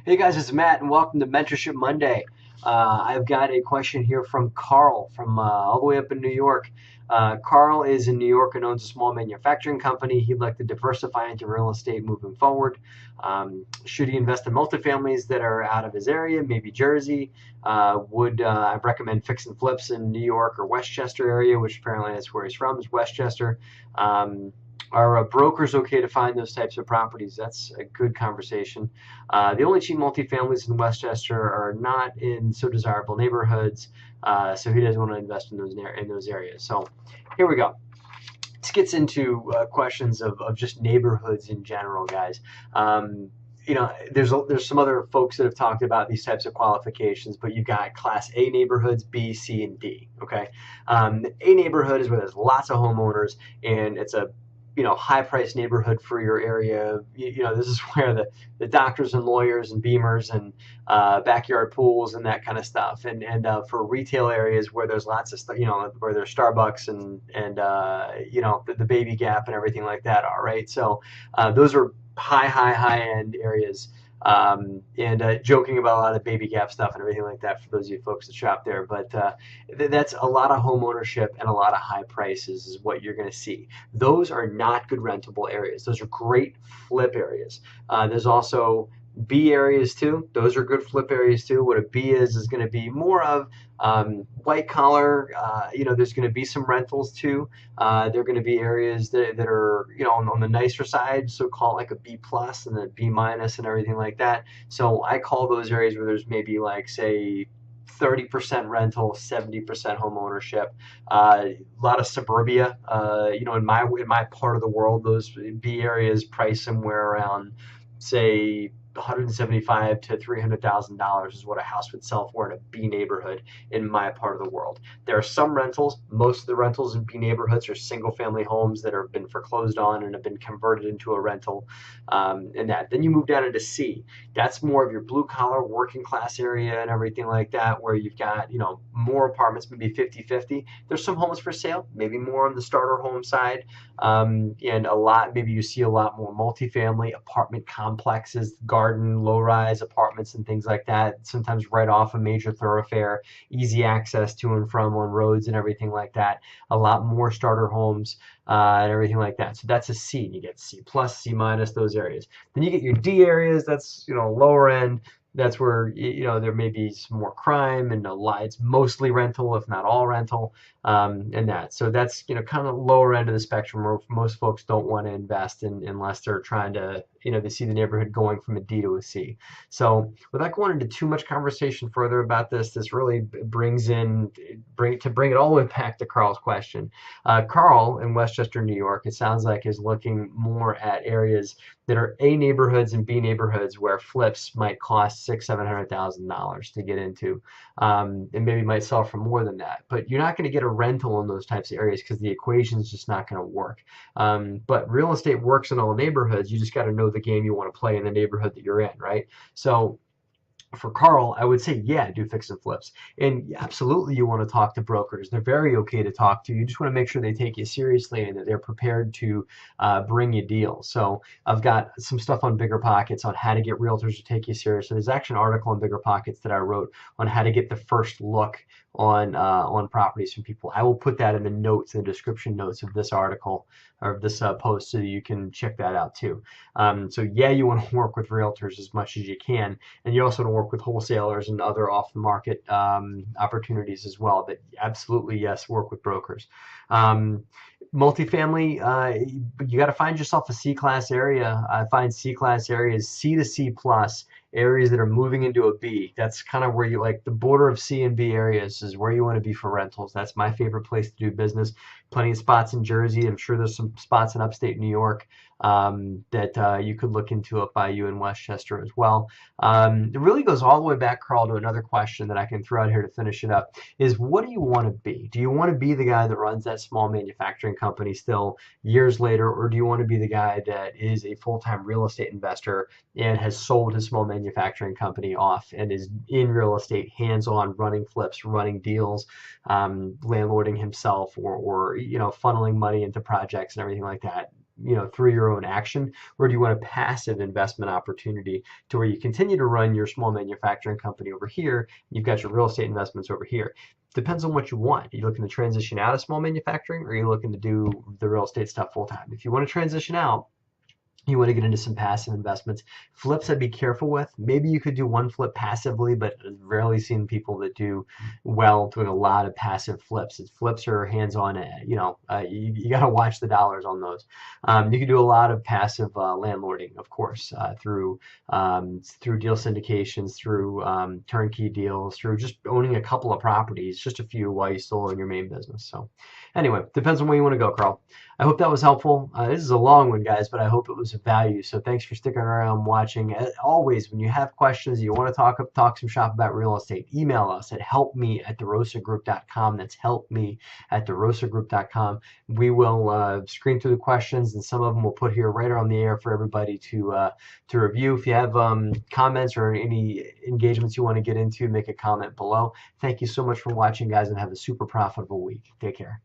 Hey guys, it's Matt, and welcome to Mentorship Monday. I've got a question here from Carl from all the way up in New York. Carl is in New York and owns a small manufacturing company. He'd like to diversify into real estate moving forward. Should he invest in multifamilies that are out of his area, maybe Jersey? Would I recommend fix and flips in New York or Westchester area, which apparently that's where he's from, is Westchester. Are brokers okay to find those types of properties? That's a good conversation. The only cheap multifamilies in Westchester are not in so desirable neighborhoods, so he doesn't want to invest in those areas. So here we go. This gets into questions of just neighborhoods in general, guys. There's some other folks that have talked about these types of qualifications, but you've got Class A neighborhoods, B, C, and D. Okay, A neighborhood is where there's lots of homeowners, and it's a high price neighborhood for your area. This is where the doctors and lawyers and Beamers and backyard pools and that kind of stuff. And for retail areas where there's lots of stuff, where there's Starbucks and the Baby Gap and everything like that are, right? So those are high end areas. And joking about a lot of Baby Gap stuff and everything like that for those of you folks that shop there. But that's a lot of home ownership and a lot of high prices is what you're going to see. Those are not good rentable areas. Those are great flip areas. There's also B areas too. Those are good flip areas too. What a B is going to be more of white collar. There's going to be some rentals too. They're going to be areas that are on the nicer side, so call it like a B plus and a B minus and everything like that. So I call those areas where there's maybe like say 30% rental, 70% home ownership. A lot of suburbia. In my part of the world, those B areas price somewhere around say $175 to $300,000 is what a house would sell for in a B neighborhood in my part of the world. There are some rentals. Most of the rentals in B neighborhoods are single family homes that have been foreclosed on and have been converted into a rental. And that. Then you move down into C. That's more of your blue collar working class area and everything like that, where you've got more apartments, maybe 50-50. There's some homes for sale, maybe more on the starter home side, and maybe you see a lot more multifamily apartment complexes, garden, low-rise apartments and things like that, sometimes right off a major thoroughfare, easy access to and from on roads and everything like that. A lot more starter homes and everything like that. So that's a C. You get C plus, C minus, those areas. Then you get your D areas. That's lower end. That's where there may be some more crime and it's mostly rental, if not all rental, and that. So that's kind of lower end of the spectrum where most folks don't want to invest in unless they're trying to they see the neighborhood going from a D to a C. So without going into too much conversation further about this really bring it all the way back to Carl's question. Carl in Westchester, New York, it sounds like is looking more at areas that are A neighborhoods and B neighborhoods where flips might cost $600,000-700,000 to get into, and maybe might sell for more than that. But you're not going to get a rental in those types of areas because the equation is just not going to work. But real estate works in all neighborhoods. You just got to know the game you want to play in the neighborhood that you're in, right? So for Carl, I would say, yeah, do fix and flips. And absolutely, you want to talk to brokers. They're very okay to talk to. You just want to make sure they take you seriously and that they're prepared to bring you deals. So I've got some stuff on Bigger Pockets on how to get realtors to take you seriously. There's actually an article on Bigger Pockets that I wrote on how to get the first look on properties from people. I will put that in the notes, in the description notes of this article or of this post, so you can check that out too. So yeah, you want to work with realtors as much as you can, and you also want to work with wholesalers and other off-the-market opportunities as well. But absolutely, yes, work with brokers. Multifamily, you got to find yourself a C-class area. I find C-class areas, C to C plus, areas that are moving into a B. That's kind of where you like the border of C and B areas is where you want to be for rentals. That's my favorite place to do business. Plenty of spots in Jersey. I'm sure there's some spots in upstate New York that you could look into up by you in Westchester as well. It really goes all the way back, Carl, to another question that I can throw out here to finish it up is what do you want to be? Do you want to be the guy that runs that small manufacturing company still years later, or do you want to be the guy that is a full-time real estate investor and has sold his small manufacturing company off and is in real estate, hands-on, running flips, running deals, landlording himself, or funneling money into projects and everything like that? through your own action, or do you want a passive investment opportunity to where you continue to run your small manufacturing company over here, you've got your real estate investments over here? Depends on what you want. Are you looking to transition out of small manufacturing, or are you looking to do the real estate stuff full time? If you want to transition out, you want to get into some passive investments. Flips I'd be careful with. Maybe you could do one flip passively, but I've rarely seen people that do well doing a lot of passive flips. Flips are hands-on, you got to watch the dollars on those. You can do a lot of passive landlording, of course, through deal syndications, through turnkey deals, through just owning a couple of properties, just a few while you still own your main business. So anyway, depends on where you want to go, Carl. I hope that was helpful. This is a long one, guys, but I hope it was of value. So thanks for sticking around watching. As always, when you have questions, you want to talk some shop about real estate, email us at helpme@derosagroup.com. That's helpme@derosagroup.com. We will screen through the questions, and some of them we'll put here right on the air for everybody to review. If you have comments or any engagements you want to get into, make a comment below. Thank you so much for watching, guys, and have a super profitable week. Take care.